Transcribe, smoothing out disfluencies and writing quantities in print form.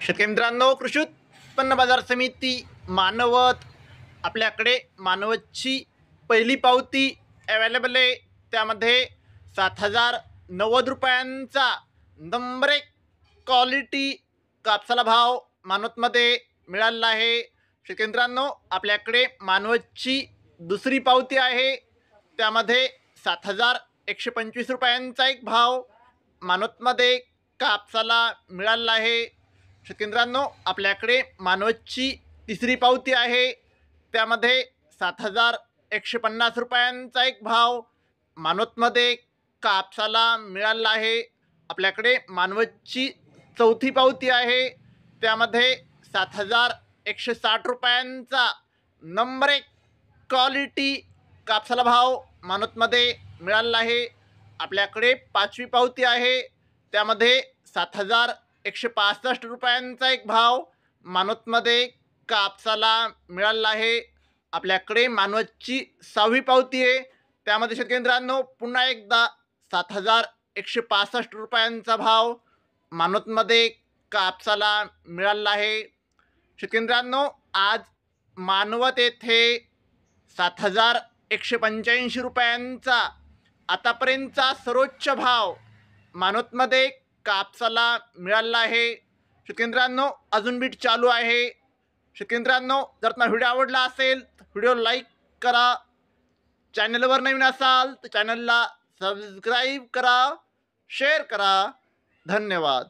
शेतकरी मित्रांनो, कृषी उत्पन्न बाजार समिती मानवत आपल्याकडे मानवतची पहिली पावती अवेलेबल आहे। त्यामध्ये 7,090 रुपयांचा नंबर 1 क्वालिटी कापसाला भाव मानवतमध्ये मिळाला आहे। शेतकरी मित्रांनो, आपल्याकडे मानवतची दुसरी पावती आहे। त्यामध्ये 7,125 रुपयांचा एक भाव मानवतमध्ये कापसाला मिळाला आहे। शेतकरी मित्रांनो, आपल्याकडे मानवतची तिसरी पावती आहे। त्यामध्ये 7,150 रुपयांचा एक भाव मानवतमध्ये कापसाला मिळाला आहे। आपल्याकडे मानवतची चौथी पावती आहे। त्यामध्ये 7,160 रुपयांचा नंबर 1 क्वालिटी कापसाला भाव मानवतमध्ये मिळाला आहे। आपल्याकडे पाचवी पावती आहे। त्यामध्ये 7,165 रुपयांचा एक भाव मानवतमध्ये कापसाला मिळाला आहे। आपल्याकडे मानवतची सहावी पावती आहे। त्यामध्ये शेतकरी मित्रांनो, पुन्हा एकदा 7,165 रुपयांचा भाव मानवतमध्ये कापसाला मिळाला आहे। शेतकरी मित्रांनो, आज मानवत येथे 7,185 रुपयांचा आतापर्यंतचा सर्वोच्च भाव मानवतमध्ये कापसाला मिळाला आहे। शेतकरी मित्रांनो, अजून बीट चालू आहे। शेतकरी मित्रांनो, जर तुम्हाला व्हिडिओ आवडला असेल तर व्हिडिओ लाईक करा। चॅनलवर नवीन असाल तर चॅनलला सबस्क्राईब करा, शेअर करा। धन्यवाद।